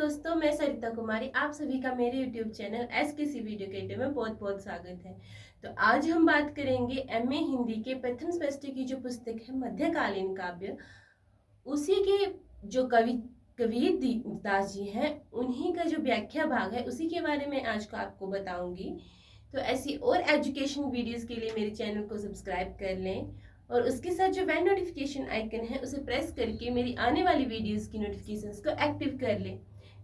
दोस्तों, मैं सरिता कुमारी आप सभी का मेरे YouTube चैनल एसकेसी वीडियो क्रिएटिव में बहुत बहुत स्वागत है। तो आज हम बात करेंगे एमए हिंदी के प्रथम सेमेस्टर की जो पुस्तक है मध्यकालीन काव्य, उसी के जो कबीर दास जी हैं उन्हीं का जो व्याख्या भाग है उसी के बारे में आज को आपको बताऊंगी। तो ऐसी और एजुकेशन वीडियोस के लिए मेरे चैनल को सब्सक्राइब कर लें और उसके साथ जो बेल नोटिफिकेशन आइकन है उसे प्रेस करके मेरी आने वाली वीडियोस की नोटिफिकेशंस को एक्टिव कर लें।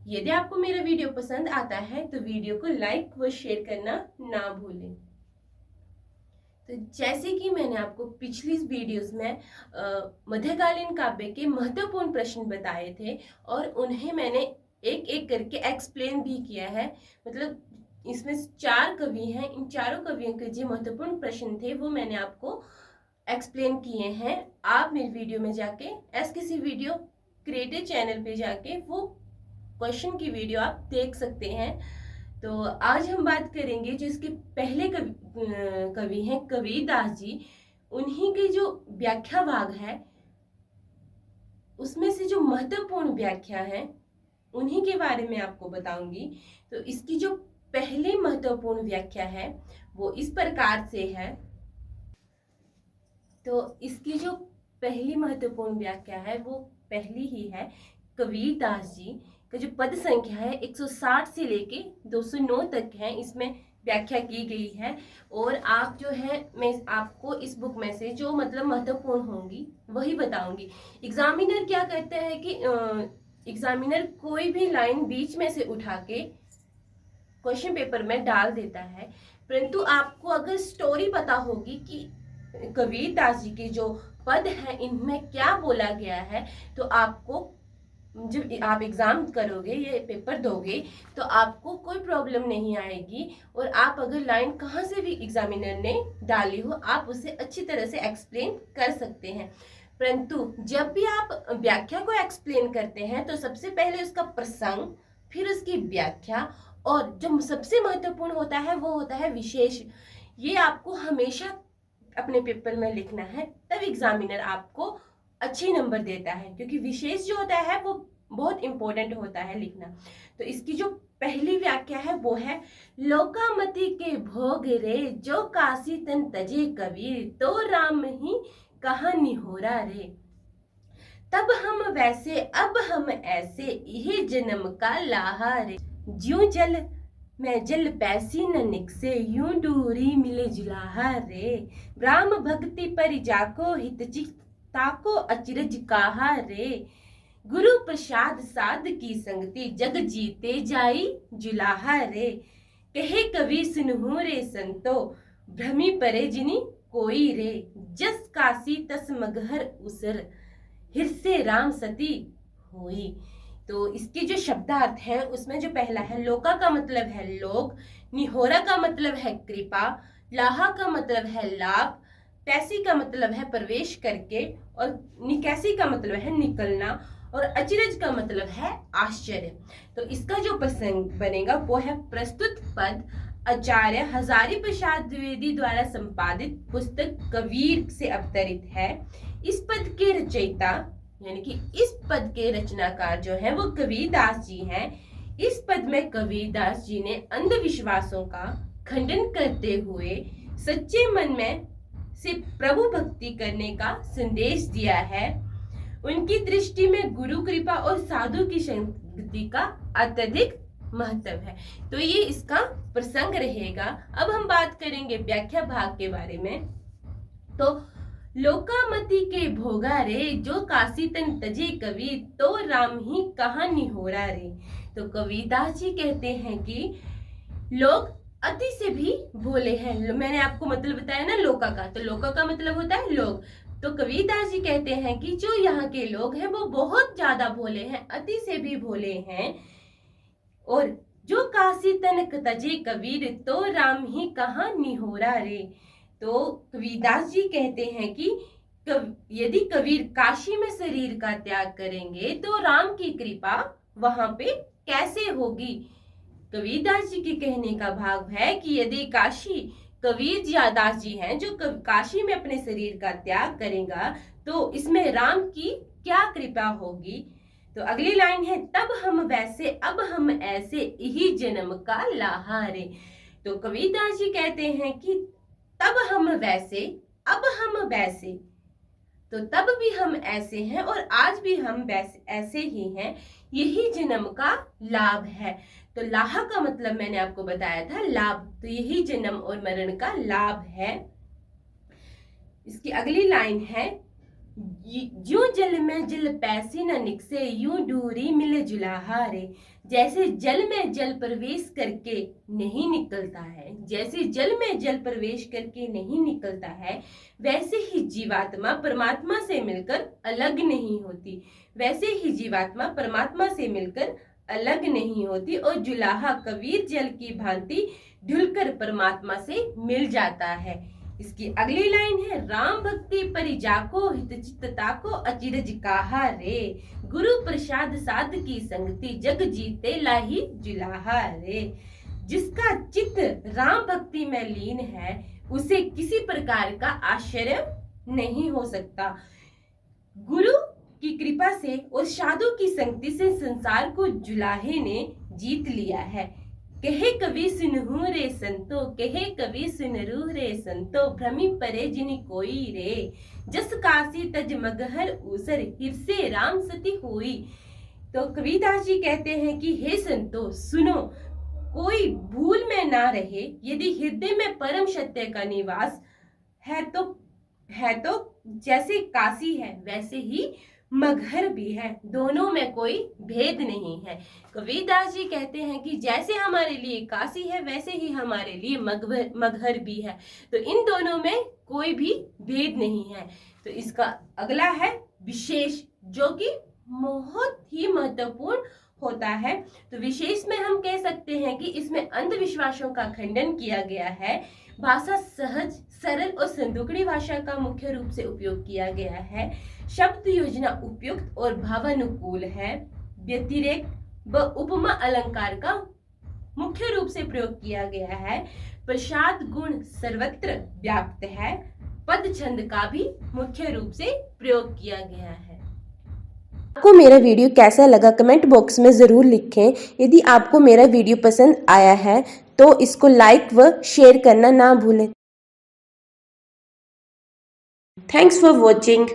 यदि आपको मेरा वीडियो पसंद आता है तो वीडियो को लाइक व शेयर करना ना भूलें। तो जैसे कि मैंने आपको पिछली वीडियोस में मध्यकालीन काव्य के महत्वपूर्ण प्रश्न बताए थे और उन्हें मैंने एक एक करके एक्सप्लेन भी किया है। मतलब इसमें 4 कवि हैं, इन चारों कवियों के जो महत्वपूर्ण प्रश्न थे वो मैंने आपको एक्सप्लेन किए हैं। आप मेरी वीडियो में जाके एसकेसी वीडियो क्रिएटिव चैनल पे जाके वो क्वेश्चन की वीडियो आप देख सकते हैं। तो आज हम बात करेंगे जो इसके पहले कवि हैं कबीर दास जी, उन्हीं के जो व्याख्या भाग है उसमें से जो महत्वपूर्ण व्याख्या है उन्हीं के बारे में आपको बताऊंगी। तो इसकी जो पहली महत्वपूर्ण व्याख्या है वो इस प्रकार से है। तो इसकी जो पहली महत्वपूर्ण व्याख्या है वो पहली ही है, कबीर दास जी का जो पद संख्या है 160 से लेके 209 तक है, इसमें व्याख्या की गई है। और आप जो है मैं आपको इस बुक में से जो मतलब महत्वपूर्ण होंगी वही बताऊंगी। एग्जामिनर क्या करता है कि एग्जामिनर कोई भी लाइन बीच में से उठा के क्वेश्चन पेपर में डाल देता है, परंतु आपको अगर स्टोरी पता होगी कि कबीर दास जी के जो पद हैं इनमें क्या बोला गया है, तो आपको जब आप एग्जाम करोगे ये पेपर दोगे तो आपको कोई प्रॉब्लम नहीं आएगी। और आप अगर लाइन कहाँ से भी एग्जामिनर ने डाली हो आप उसे अच्छी तरह से एक्सप्लेन कर सकते हैं। परंतु जब भी आप व्याख्या को एक्सप्लेन करते हैं तो सबसे पहले उसका प्रसंग, फिर उसकी व्याख्या, और जो सबसे महत्वपूर्ण होता है वो होता है विशेष। ये आपको हमेशा अपने पेपर में लिखना है, तब एग्जामिनर आपको अच्छे नंबर देता है, क्योंकि विशेष जो होता है वो बहुत इंपॉर्टेंट होता है लिखना। तो इसकी जो पहली व्याख्या है वो है, लोकामति के भोग रे जो काशी तन तजे कबीर, तो राम ही कहा निहोरा रे। तब हम वैसे अब हम ऐसे, यह जन्म का लाहा रे। ज्यों जल मैं जल पैसी न निकसे, यूं दूरी मिले जुलाहा रे। ब्राह्म भक्ति पर जाको हित ताको अचरज कहा रे। गुरु प्रसाद साध की संगति, जग जीते जाई जुलाहा रे। कहे कवि सुनहु रे संतो, भ्रमी परे जिनी कोई रे। जस काशी तस मगहर उसर, हिरसे राम सती होई। तो इसके जो शब्दार्थ है उसमें जो पहला है, लोका का मतलब है लोक, निहोरा का मतलब है कृपा, लाहा का मतलब है लाभ, पैसी का मतलब है प्रवेश करके, और निकैसी का मतलब है निकलना, और अचरज का मतलब है आश्चर्य। तो इसका जो प्रसंग बनेगा वो है, प्रस्तुत पद आचार्य हजारी प्रसाद द्विवेदी द्वारा संपादित पुस्तक कबीर से अवतरित है। इस पद के रचयिता यानी कि इस पद के रचनाकार जो है वो कबीर दास जी हैं। इस पद में कबीर दास जी ने अंधविश्वासों का खंडन करते हुए सच्चे मन में से प्रभु भक्ति करने का संदेश दिया है। उनकी दृष्टि में गुरु कृपा और साधु की संगति का अत्यधिक महत्व है। तो ये इसका प्रसंग रहेगा। अब हम बात करेंगे व्याख्या भाग के बारे में। तो लोकामति के भोगा रे जो काशी तन तजे कवि, तो राम ही कहा निहोरा रे। तो कबीरदास जी कहते हैं कि लोग अति से भी भोले हैं। मैंने आपको मतलब बताया ना लोका का, तो लोका का मतलब होता है लोग। तो कबीरदास जी कहते हैं कि जो यहाँ के लोग हैं वो बहुत ज्यादा भोले हैं, अति से भी भोले हैं। और जो काशी तन तजे कबीर, तो राम ही कहा निहोरा रे। तो कबीरदास जी कहते हैं कि यदि कबीर काशी में शरीर का त्याग करेंगे तो राम की कृपा वहां पे कैसे होगी। कबीरदास जी के कहने का भाव है कि यदि काशी कबीर दास जी हैं जो काशी में अपने शरीर का त्याग करेगा तो इसमें राम की क्या कृपा होगी। तो अगली लाइन है तब हम वैसे अब हम ऐसे यही जन्म का लहारे। तो कबीरदास जी कहते हैं कि तब हम वैसे अब हम वैसे, तो तब भी हम ऐसे हैं और आज भी हम वैसे ऐसे ही हैं, यही जन्म का लाभ है। तो लाहा का मतलब मैंने आपको बताया था लाभ, तो यही जन्म और मरण का लाभ है। इसकी अगली लाइन है यूं जल में जल पैसी न निकसे यूं डूरी मिले जुलाहा रे। जैसे जल में जल प्रवेश करके नहीं निकलता है, जैसे जल में जल प्रवेश करके नहीं निकलता है, वैसे ही जीवात्मा परमात्मा से मिलकर अलग नहीं होती, वैसे ही जीवात्मा परमात्मा से मिलकर अलग नहीं होती और जुलाहा कबीर जल की भांति ढुलकर परमात्मा से मिल जाता है। इसकी अगली लाइन है राम भक्ति परिजाको हित चित्तता को अचिरज काहा रे। गुरु प्रसाद साध की संगति जग जीते लाही जुलाहा रे। जिसका चित्त राम भक्ति में लीन है उसे किसी प्रकार का आश्चर्य नहीं हो सकता। गुरु की कृपा से और साधु की संगति से संसार को जुलाहे ने जीत लिया है। कहे कवि सुनहु रे संतो, कहे कवि सुनरु रे संतो, भ्रमी परे जिन कोई रे। जस काशी तज मगहर ऊसर, हिरसे राम सती हुई। तो कबीरदास जी कहते हैं कि हे संतो सुनो, कोई भूल में ना रहे, यदि हृदय में परम सत्य का निवास है तो जैसे काशी है वैसे ही मगहर भी है, दोनों में कोई भेद नहीं है। कबीरदास जी कहते हैं कि जैसे हमारे लिए काशी है वैसे ही हमारे लिए मगहर भी है, तो इन दोनों में कोई भी भेद नहीं है। तो इसका अगला है विशेष, जो कि बहुत ही महत्वपूर्ण होता है। तो विशेष में हम कह सकते हैं कि इसमें अंधविश्वासों का खंडन किया गया है, भाषा सहज सरल और संदूकड़ी भाषा का मुख्य रूप से उपयोग किया गया है, शब्द योजना उपयुक्त और भावानुकूल है, व्यतिरेक व उपमा अलंकार का मुख्य रूप से प्रयोग किया गया है, प्रसाद गुण सर्वत्र व्याप्त है, पद छंद का भी मुख्य रूप से प्रयोग किया गया है। आपको मेरा वीडियो कैसा लगा कमेंट बॉक्स में ज़रूर लिखें। यदि आपको मेरा वीडियो पसंद आया है तो इसको लाइक व शेयर करना ना भूलें। Thanks for watching.